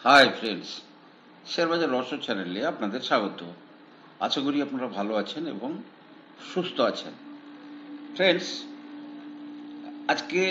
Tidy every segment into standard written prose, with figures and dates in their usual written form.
Hi friends, শেয়ারবাজার রহস্য চ্যানেলে আপনাদের স্বাগত। আশা করি আপনারা ভালো আছেন এবং সুস্থ আছেন। ফ্রেন্ডস, আজকে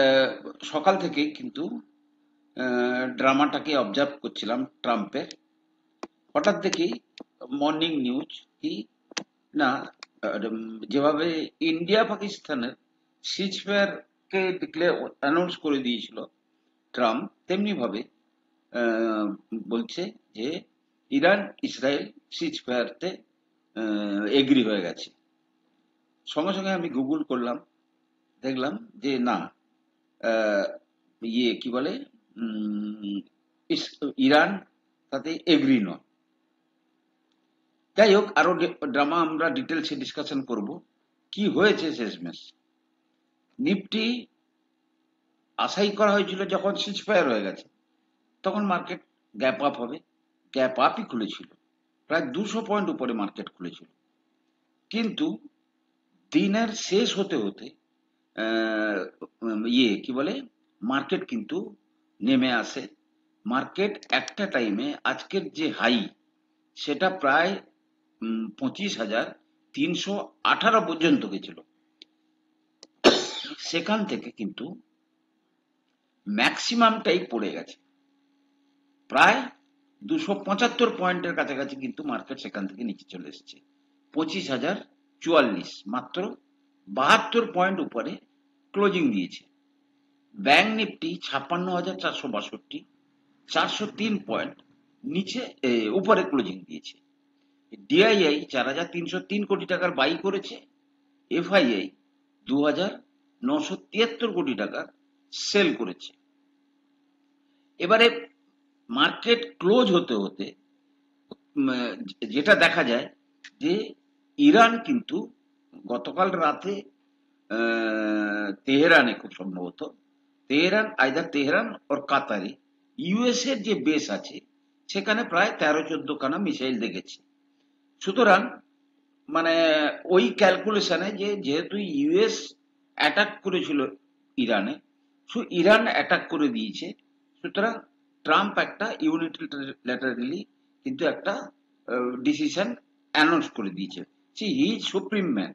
আহ, সকাল থেকেই কিন্তু ড্রামাটাকে অবজার্ভ করছিলাম ট্রাম্পের। হঠাৎ দেখি মর্নিং নিউজ কি না, যেভাবে ইন্ডিয়া পাকিস্তানের সিজ ফায়ারকে ডিক্লেয়ার অ্যানাউন্স করে দিয়েছিল ট্রাম্প, তেমনি ভাবে আহ, বলছে যে ইরান ইসরায়েল সিজ ফায়ারতে এগ্রি হয়ে গেছে। সঙ্গে সঙ্গে আমি গুগল করলাম, দেখলাম যে না, আহ, কি বলে, উম, ইরান তাতে এগ্রি নয়। যাই হোক, আরো ড্রামা আমরা ডিটেলসে ডিসকাশন করব। কি হয়েছে শেষমেশ, নিফটি আশাই করা হয়েছিল যখন সিজ ফায়ার হয়ে গেছে তখন মার্কেট গ্যাপ আপ হবে, গ্যাপ আপই খুলেছিল। প্রায় 200 পয়েন্ট উপরে মার্কেট খুলেছিল, কিন্তু দিনের শেষ হতে হতে আহ, কি বলে, মার্কেট কিন্তু নেমে আসে। মার্কেট একটা টাইমে আজকের যে হাই, সেটা প্রায় 25,318 পর্যন্ত গেছিল। সেখান থেকে কিন্তু ম্যাক্সিমামটাই পড়ে গেছে, প্রায় 275 পয়েন্টের কাছাকাছি কিন্তু মার্কেট সেখান থেকে নিচে চলে এসেছে। 25,044, মাত্র 72 পয়েন্ট উপরে ক্লোজিং দিয়েছে। ব্যাংক নিফটি 56,462, 403 পয়েন্ট নিচে উপরে ক্লোজিং দিয়েছে। ডিআইআই 4,303 কোটি টাকার বাই করেছে, এফআইআই 2,973 কোটি টাকার সেল করেছে। এবারে মার্কেট ক্লোজ হতে হতে যেটা দেখা যায় যে ইরান কিন্তু গতকাল রাতে তেহরানে, খুব সম্ভবত তেহরান, আইদার তেহরান ওর কাতারে, ইউএস এর যে বেস আছে সেখানে প্রায় 13-14 খানা মিসাইল দেখেছে। সুতরাং মানে ওই ক্যালকুলেশনে যে যেহেতু ইউএস অ্যাটাক করেছিল ইরানে, ইরান অ্যাটাক করে দিয়েছে, সুতরাং ট্রাম্প একটা ইউনিলেটারালি কিন্তু একটা ডিসিশন অ্যানাউন্স করে দিয়েছে। See he is supreme man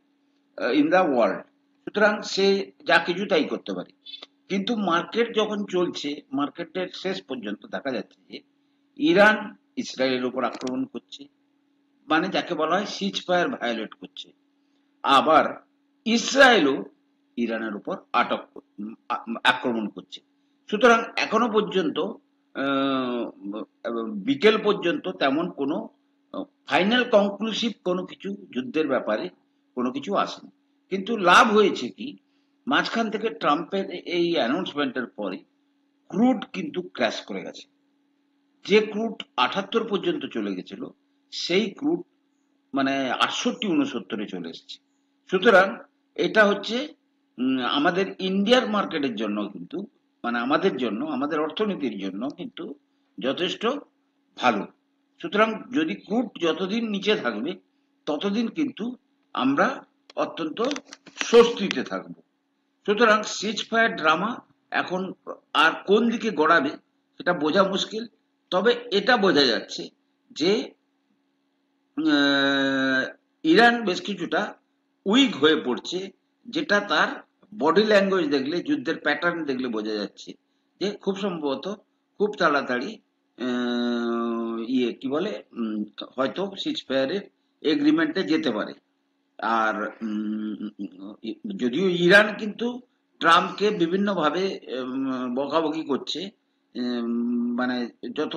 in the world, সুতরাং সে যা কিছু তাই করতে পারে। কিন্তু মার্কেট যখন চলছে, মার্কেটের শেষ পর্যন্ত দেখা যাচ্ছে যে ইরান ইসরায়েলের উপর আক্রমণ করছে, মানে যাকে বলা হয় সিজ ফায়ার ভায়োলেট করছে। আবার ইসরায়েলও ইরানের উপর আক্রমণ করছে। সুতরাং এখনো পর্যন্ত আহ, বিকেল পর্যন্ত তেমন কোনো ফাইনাল কনক্লুসিভ কোনো কিছু যুদ্ধের ব্যাপারে কোনো কিছু আসেনি। কিন্তু লাভ হয়েছে কি, মাঝখান থেকে ট্রাম্পের এই অ্যানাউন্সমেন্টের পরে ক্রুড কিন্তু ক্র্যাশ করে গেছে। যে ক্রুড 78 পর্যন্ত চলে গেছিল, সেই ক্রুড মানে 68-69-এ চলে এসেছে। সুতরাং এটা হচ্ছে আমাদের ইন্ডিয়ার মার্কেটের জন্য কিন্তু, মানে আমাদের জন্য, আমাদের অর্থনীতির জন্য কিন্তু যথেষ্ট ভালো। সুতরাং যদি ক্রুড যতদিন নিচে থাকবে ততদিন কিন্তু আমরা অত্যন্ত স্বস্তিতে থাকব। সুতরাং সিজ ফায়ার ড্রামা এখন আর কোন দিকে গড়াবে সেটা বোঝা মুশকিল। তবে এটা বোঝা যাচ্ছে যে আহ, ইরান বেশ কিছুটা উইক হয়ে পড়ছে, যেটা তার বডি ল্যাঙ্গুয়েজ দেখলে, যুদ্ধের প্যাটার্ন দেখলে বোঝা যাচ্ছে যে খুব সম্ভবত খুব তাড়াতাড়ি কি বলে, হয়তো সিজ ফায়ারের এগ্রিমেন্টে যেতে পারে। আর যদিও ইরান কিন্তু ট্রাম্পকে বিভিন্নভাবে বকাবকি করছে, মানে যত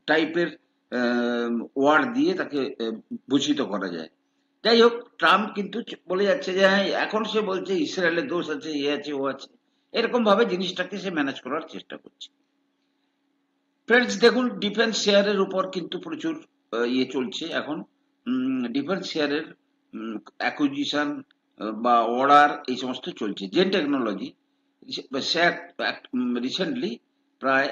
টাইপের ওয়ার্ড দিয়ে তাকে ভূষিত করা যায়। যাই হোক, ট্রাম্প কিন্তু বলে যাচ্ছে যে হ্যাঁ, এখন সে বলছে ইসরায়েলের দোষ আছে, এ আছে, ও আছে, এরকম ভাবে জিনিসটাকে সে ম্যানেজ করার চেষ্টা করছে। ফ্রেন্ডস, দেখুন ডিফেন্স শেয়ারের উপর কিন্তু প্রচুর চলছে এখন। ডিফেন্স শেয়ারের অ্যাকুইজিশন বা অর্ডার এই সমস্ত চলছে। জেন টেকনোলজি শেয়ার রিসেন্টলি প্রায়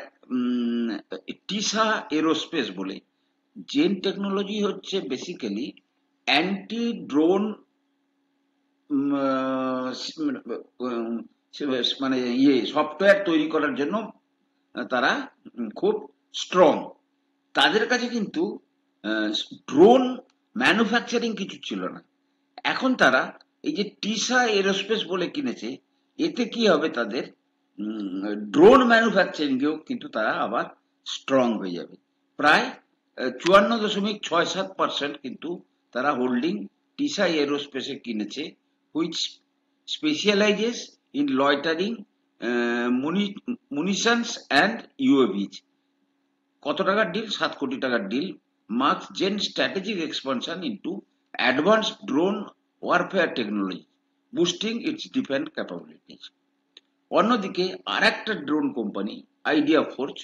টিসা এরোস্পেস বলে, জেন টেকনোলজি হচ্ছে বেসিক্যালি অ্যান্টি ড্রোন, মানে সফটওয়্যার তৈরি করার জন্য তারা খুব স্ট্রং। তাদের কাছে কিন্তু ড্রোন ম্যানুফ্যাকচারিং কিছু ছিল না। এখন তারা এই যে টিসা এরোস্পেস বলে কিনেছে, এতে কি হবে তাদের ড্রোন ম্যানুফ্যাকচারিংয়েও কিন্তু তারা আবার স্ট্রং হয়ে যাবে। প্রায় 54.67% কিন্তু তারা হোল্ডিং টিসা এরোস্পেসে কিনেছে, which specializes in loitering munitions and UAVs. কত টাকার ডিল? 7 কোটি টাকার ডিল। Marks Zen strategic expansion into advanced drone warfare technology, boosting its defence capabilities. অন্যদিকে আর একটা ড্রোন কোম্পানি আইডিয়া ফোর্জ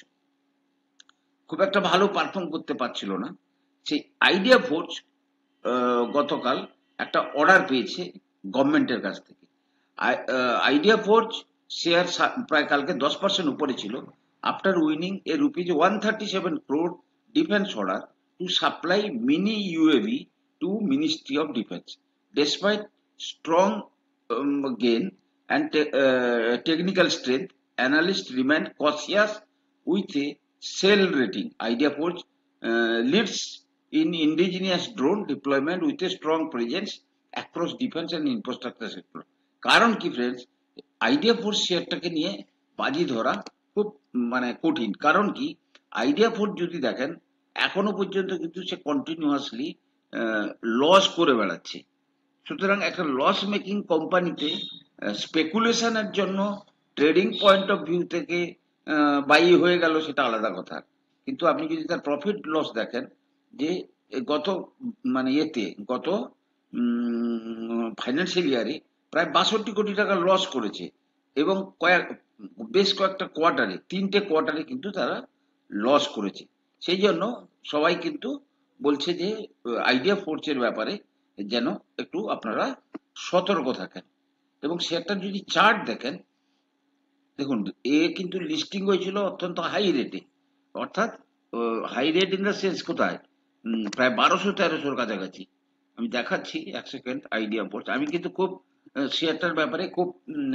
খুব একটা ভালো পারফর্ম করতে পারছিল না। সেই আইডিয়া ফোর্জ গতকাল একটা অর্ডার পেয়েছে গভর্নমেন্টের কাছ থেকে। আইডিয়া ফোর্জ শেয়ার প্রায় কালকে 10% উপরে ছিল, after winning a ₹137 crore defence order to supply mini UAV to ministry of defence. Despite strong gain and technical strength, analysts remain cautious with a sell rating. Idea Forge leads in indigenous drone deployment with a strong presence across defense and infrastructure sector. কারণ কি friends, idea force শেয়ারটাকে নিয়ে বাজি ধরা খুব মানে কঠিন। কারণ কি, আইডিয়া ফোর্স যদি দেখেন এখনো পর্যন্ত কিন্তু সে কন্টিনিউয়াসলি লস করে বেড়াচ্ছে। সুতরাং একটা লস মেকিং কোম্পানিতে স্পেকুলেশনের জন্য ট্রেডিং পয়েন্ট অফ ভিউ থেকে বাই হয়ে গেল, সেটা আলাদা কথা। কিন্তু আপনি যদি তার প্রফিট লস দেখেন, যে গত মানে গত ফাইন্যান্সিয়াল ইয়ারে প্রায় 62 কোটি টাকা লস করেছে, এবং বেশ কয়েকটা কোয়ার্টারে, 3টে কোয়ার্টারে কিন্তু তারা লস করেছে। সেই জন্য সবাই কিন্তু বলছে যে আইডিয়া ফোর্সের ব্যাপারে যেন একটু আপনারা সতর্ক থাকেন। এবং শেয়ারটার যদি চার্ট দেখেন, দেখুন কিন্তু লিস্টিং হয়েছিল অত্যন্ত হাই রেটে, অর্থাৎ high rate in the sense কোথায়, প্রায় 1200-1300 কাছাকাছি। আমি দেখাচ্ছি 1 সেকেন্ড। আইডিয়া ফোর্স, আমি কিন্তু খুব শেয়ারটার ব্যাপারে খুব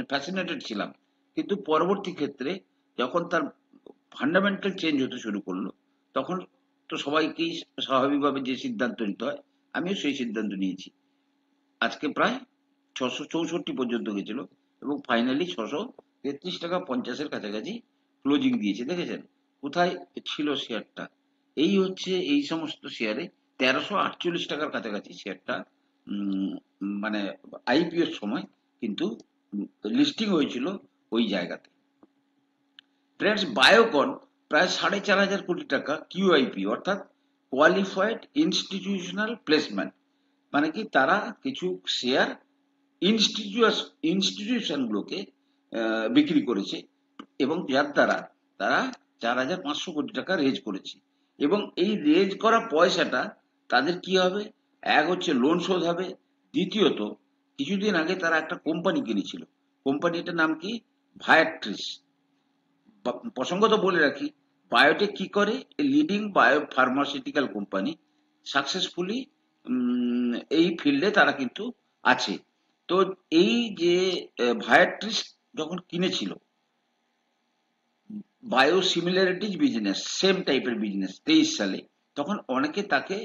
ফ্যাসিনেটেড ছিলাম, কিন্তু পরবর্তী ক্ষেত্রে যখন তার ফান্ডামেন্টাল চেঞ্জ হতে শুরু করলো, তখন তো সবাইকেই স্বাভাবিকভাবে যে সিদ্ধান্ত নিতে হয়, আমিও সেই সিদ্ধান্ত নিয়েছি। আজকে প্রায় 664 পর্যন্ত গেছিল, এবং ফাইনালি 633.50 কাছাকাছি ক্লোজিং দিয়েছে। দেখেছেন কোথায় ছিল শেয়ারটা? এই হচ্ছে এই সমস্ত শেয়ারে 1348 টাকার কাছাকাছি শেয়ারটা মানে আইপিওর সময় কিন্তু লিস্টিং হয়েছিল ওই জায়গাতে। ফ্রেন্ডস, বায়োকন প্রায় 4,500 কোটি টাকা কিউআইপি, অর্থাৎ কোয়ালিফাইড ইনস্টিটিউশনাল প্লেসমেন্ট। মানে কি, তারা কিছু শেয়ার ইনস্টিটিউশনগুলোকে বিক্রি করেছে, এবং যার দ্বারা তারা 4,500 কোটি টাকা রেজ করেছে। এবং এই রেজ করা পয়সাটা তাদের কি হবে? এক হচ্ছে লোন শোধ হবে, দ্বিতীয়ত কিছুদিন আগে তারা একটা কোম্পানি কিনেছিল, কোম্পানিটার নাম কি? ভায়াট্রিস। প্রসঙ্গত বলে রাখি, বায়োটেক কি করে? Leading bio pharmaceutical company, successfully এই ফিল্ডে তারা কিন্তু আছে। তো এই যে ভায়াট্রিস যখন কিনেছিল, বায়োসিমিলারিটিজ বিজনেস, সেম টাইপের বিজনেস 23 সালে, তখন অনেকে তাকে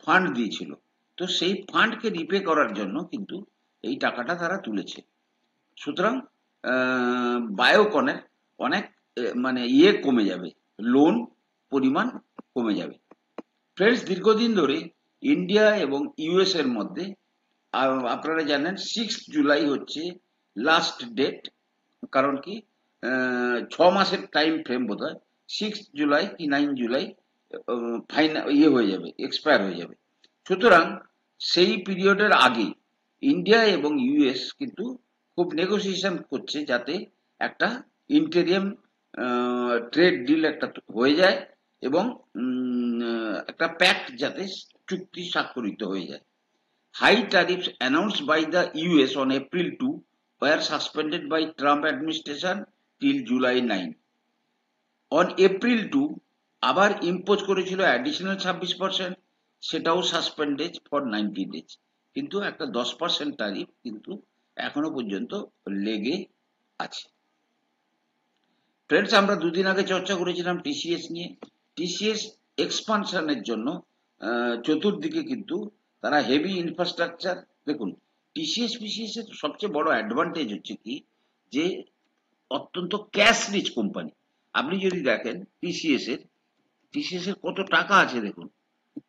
ফান্ড দিয়েছিল। তো সেই ফান্ডকে রিপে করার জন্য কিন্তু এই টাকাটা তারা তুলেছে। সুতরাং বায়োকনের অনেক মানে কমে যাবে, লোন পরিমাণ কমে যাবে। ফ্রেন্ডস, দীর্ঘদিন ধরে ইন্ডিয়া এবং ইউএস এর মধ্যে আপনারা জানেন 6 জুলাই হচ্ছে লাস্ট ডেট। কারণ কি, 6 মাসের টাইম ফ্রেম বোধ হয়, 6 জুলাই কি 9 জুলাই ফাইনাল হয়ে যাবে, এক্সপায়ার হয়ে যাবে। সুতরাং সেই পিরিয়ডের আগে ইন্ডিয়া এবং ইউএস কিন্তু খুব নেগোসিয়েশন করছে, যাতে একটা ইন্টেরিয়াম ট্রেড ডিল একটা হয়ে যায়, এবং একটা প্যাক্ট যাতে চুক্তি স্বাক্ষরিত হয়ে যায়। High tariffs announced by the US on April 2 were suspended by Trump administration till July 9. On April 2 আবার ইম্পোজ করেছিল অ্যাডিশনাল 26%, সেটাও সাসপেন্ডেড ফর 90 days। কিন্তু একটা 10% ট্যারিফ কিন্তু এখনো পর্যন্ত লেগে আছে। ফ্রেন্ডস, আমরা দুদিন আগে চর্চা করেছিলাম টিসিএস নিয়ে। টিসিএস এক্সপানশনের জন্য চতুর্দিকে কিন্তু তারা হেভি ইনফ্রাস্ট্রাকচার। দেখুন, টিসিএস পিসিএস এর সবচেয়ে বড় অ্যাডভান্টেজ হচ্ছে কি, যে অত্যন্ত ক্যাশ রিচ কোম্পানি। আপনি যদি দেখেন টিসিএস এর কত টাকা আছে দেখুন,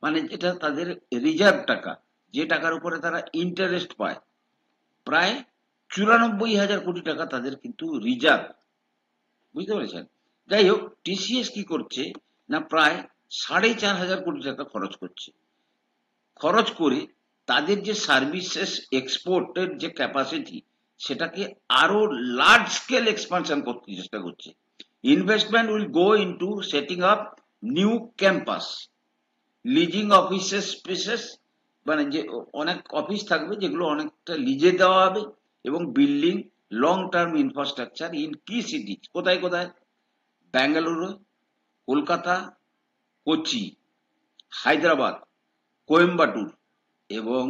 মানে যেটা তাদের রিজার্ভ টাকা, যে টাকার উপরে তারা ইন্টারেস্ট পায়, প্রায় 94,000 কোটি টাকা তাদের কিন্তু রিজার্ভ। বুঝতে পেরেছেন? যাই হোক, টিসিএস কি করছে না, প্রায় 4,500 কোটি টাকা খরচ করে তাদের যে সার্ভিসেস এক্সপোর্টের যে ক্যাপাসিটি, সেটাকে আরো লার্জ স্কেল এক্সপানশন করতে চেষ্টা করছে। Investment will go into setting up new campus, leasing offices spaces, মানে যে অনেক অফিস থাকবে যেগুলো অনেকটা লিজে দেওয়া হবে, এবং building long term infrastructure in কি সিটিজ, কোথায় কোথায়? ব্যাঙ্গালুরু, কলকাতা, কোচি, হায়দ্রাবাদ, কোয়েম্বাটুর এবং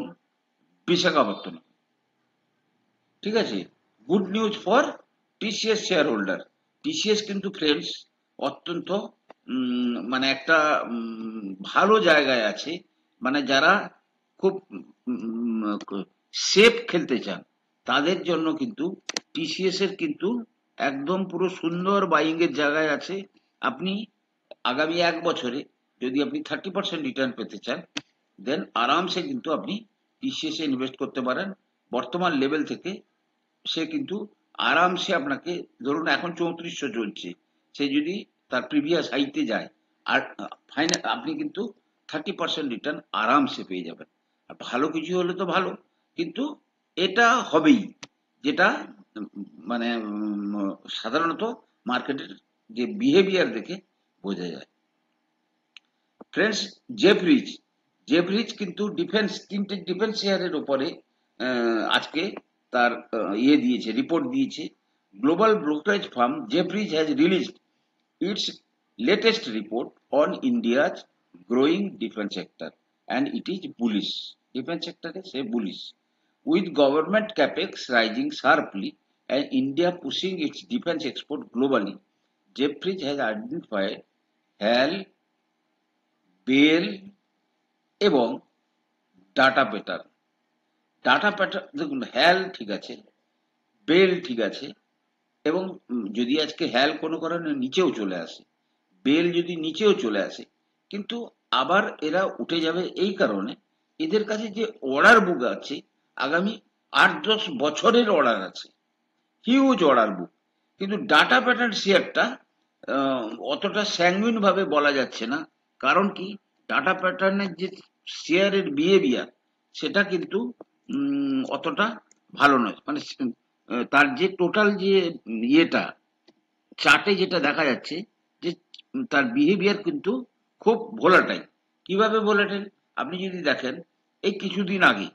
বিশাখাপত্তনম। ঠিক আছে? Good news for TCS share holder. TCS কিন্তু ফ্রেন্ডস অত্যন্ত মানে একটা ভালো জায়গায় আছে, মানে যারা খুব সেফ খেলতে চান তাদের জন্য কিন্তু টিসিএস এর কিন্তু একদম পুরো সুন্দর বাইং এর জায়গায় আছে। আপনি আগামী 1 বছরে যদি আপনি 30% রিটার্ন পেতে চান, দেন আরামসে কিন্তু আপনি টিসিএস এ ইনভেস্ট করতে পারেন। বর্তমান লেভেল থেকে সে কিন্তু আরামসে আপনাকে, ধরুন এখন 3400 চলছে, সে যদি তার প্রিভিয়াস হাইতে যায়, আর ফাইনাল আপনি কিন্তু 30% রিটার্ন আরামসে পেয়ে যাবেন। আর ভালো কিছু হলে তো ভালো, কিন্তু এটা হবেই, যেটা মানে সাধারণত মার্কেটের যে বিহেভিয়ার দেখে বোঝা যায়। ফ্রেন্ডস, জেফরিজ জেফরিজ কিন্তু তিনটে ডিফেন্স শেয়ারের উপরে আজকে তার দিয়েছে, রিপোর্ট দিয়েছে। Global brokerage firm Jefferies has released its latest report on India's growing defence sector and it is bullish. Defence সেক্টরে সে bullish. With government capex rising sharply and India pushing its defence export globally, Jefferies has identified HAL, BEL এবং ডাটা প্যাটার্ন। দেখুন, হ্যাল ঠিক আছে, bell ঠিক আছে, এবং যদি আজকে হ্যাল কোনো কারণে নিচেও চলে আসে, বেল যদি নিচেও চলে আসে, কিন্তু আবার এরা উঠে যাবে এই কারণে এদের কাছে যে অর্ডার বুক আছে, আগামী 8-10 বছরের অর্ডার আছে, হিউজ অর্ডার বুক। কিন্তু ডাটা প্যাটার্ন শেয়ারটা অতটা স্যাঙ্গুইন ভাবে বলা যাচ্ছে না। কারণ কি, ডাটা প্যাটার্নের যে শেয়ারের বিহেভিয়ার, সেটা কিন্তু অতটা ভালো নয়। মানে তার যে টোটাল যে ইয়েটা চার্টে যেটা দেখা যাচ্ছে, যে তার বিহেভিয়ার কিন্তু খুব ভোলাটাইল। কিভাবে ভোলাটাইল? আপনি যদি দেখেন, এই কিছুদিন আগে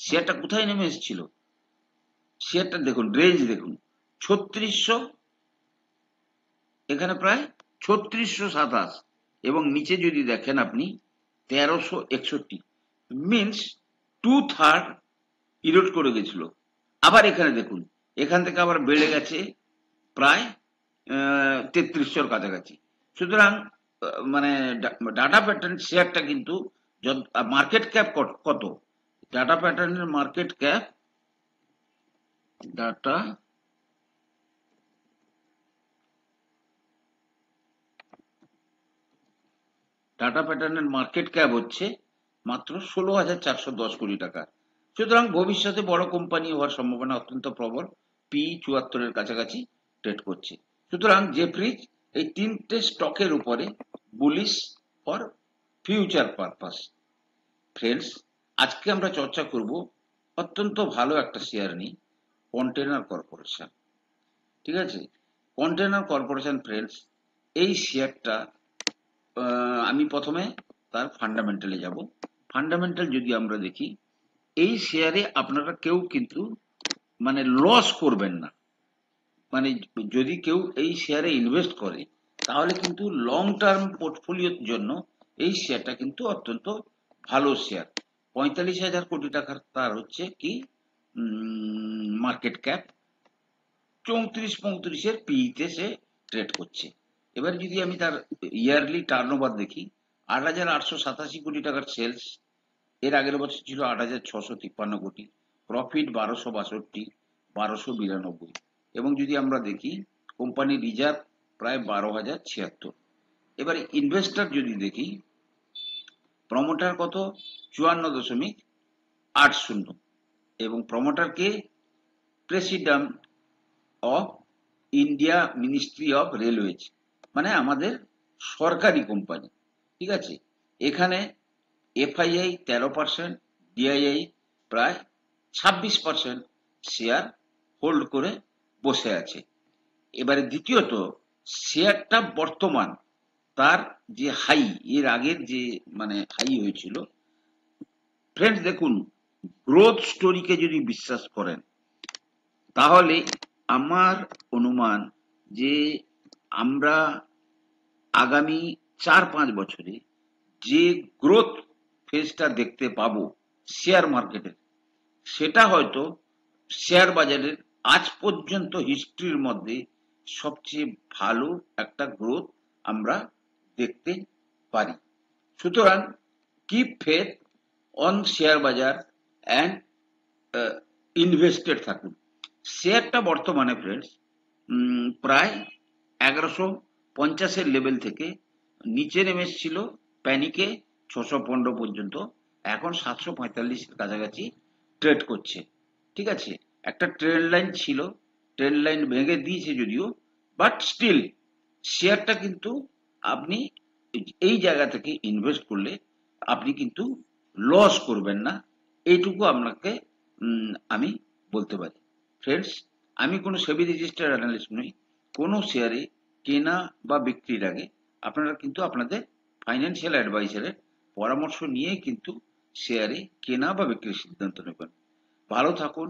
শেয়ারটা কোথায় নেমে এসেছিল, শেয়ারটা দেখুন, রেঞ্জ দেখুন, 3600, এখানে প্রায় 3627, এবং নিচে যদি দেখেন আপনি 1361, মিনস 2/3 ইরোড করে গেছিল। আবার এখানে দেখুন, এখান থেকে আবার বেড়ে গেছে প্রায় 3300-র কাছাকাছি। সুতরাং মানে ডাটা প্যাটার্ন শেয়ারটা কিন্তু মার্কেট ক্যাপ কত, ডাটা প্যাটার্নের মার্কেট ক্যাপ, ডাটা প্যাটার্নের মার্কেট ক্যাপ হচ্ছে মাত্র 16,410 কোটি টাকা। সুতরাং ভবিষ্যতে বড় কোম্পানি হওয়ার সম্ভাবনা অত্যন্ত প্রবল। পি 74-এর কাছাকাছি ট্রেড করছে। সুতরাং জেফরিজ এই তিনটে স্টকের উপরে bullish for future purpose. Friends, আজকে আমরা চর্চা করব অত্যন্ত ভালো একটা শেয়ার নিয়ে, কন্টেনার কর্পোরেশন। ঠিক আছে? কন্টেনার কর্পোরেশন ফ্রেন্ডস, এই শেয়ারটা আমি প্রথমে তার ফান্ডামেন্টালে যাব। ফান্ডামেন্টাল যদি আমরা দেখি, এই শেয়ারে আপনারা কেউ কিন্তু মানে লস করবেন না। মানে যদি কেউ এই শেয়ারে ইনভেস্ট করে, তাহলে কিন্তু লং টার্ম পোর্টফোলিওর জন্য এই শেয়ারটা কিন্তু অত্যন্ত ভালো শেয়ার। 45,000 কোটি টাকার তার হচ্ছে কি মার্কেট ক্যাপ, 34-35-এর পিইতে সে ট্রেড করছে। এবার যদি আমি তার ইয়ারলি টার্নওভার দেখি, ৮,৮৮৭ টাকার সেলস, এর আগের বছর ছিল ৮,৬৫৩ প্রফিট ১২৬২, ১২৯২। এবং যদি আমরা দেখি কোম্পানির রিজার্ভ প্রায় ১২,০৭৬। এবারে ইনভেস্টর যদি দেখি, প্রমোটার কত, ৫৪,৮০, এবং প্রমোটারকে president of India ministry of railways, মানে আমাদের সরকারি কোম্পানি। ঠিক আছে, এখানে এফআইআই 13%, ডিআইআই প্রায় 26% শেয়ার হোল্ড করে বসে আছে। এবারে দ্বিতীয়ত, শেয়ারটা বর্তমান তার যে হাই, এর আগের যে মানে হাই হয়েছিল, ফ্রেন্ডস দেখুন, গ্রোথ স্টোরিকে যদি বিশ্বাস করেন, তাহলে আমার অনুমান যে আমরা আগামী 4-5 বছরে যে গ্রোথ ফেজটা দেখতে পাবো শেয়ার মার্কেটের, সেটা হয়তো শেয়ার বাজারের আজ পর্যন্ত হিস্ট্রির মধ্যে সবচেয়ে ভালো একটা গ্রোথ আমরা দেখতে পারি। সুতরাং কিপ ফেথ অন শেয়ার বাজার অ্যান্ড ইনভেস্টেড থাকুন। শেয়ারটা বর্তমানে ফ্রেন্ডস প্রায় ১১৫০-এর লেভেল থেকে নিচে নেমে এসেছিল প্যানিকে ৬১৫ পর্যন্ত, এখন ৭৪৫-এর কাছাকাছি ট্রেড করছে। ঠিক আছে, একটা ট্রেন্ড লাইন ছিল, ট্রেন্ড লাইন ভেঙে দিয়েছে যদিও, বাট স্টিল শেয়ারটা কিন্তু আপনি এই জায়গা থেকে ইনভেস্ট করলে আপনি কিন্তু লস করবেন না, এইটুকু আপনাকে আমি বলতে পারি। ফ্রেন্ডস, আমি কোনো সেবি রেজিস্টার্ড অ্যানালিস্ট নই। কোনো শেয়ারে কেনা বা বিক্রির আগে আপনারা কিন্তু আপনাদের ফাইন্যান্সিয়াল অ্যাডভাইজারের পরামর্শ নিয়ে কিন্তু শেয়ারে কেনা বা বিক্রির সিদ্ধান্ত নেবেন। ভালো থাকুন,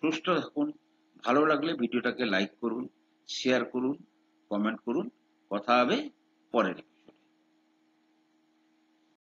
সুস্থ থাকুন। ভালো লাগলে ভিডিওটাকে লাইক করুন, শেয়ার করুন, কমেন্ট করুন। কথা হবে পরের।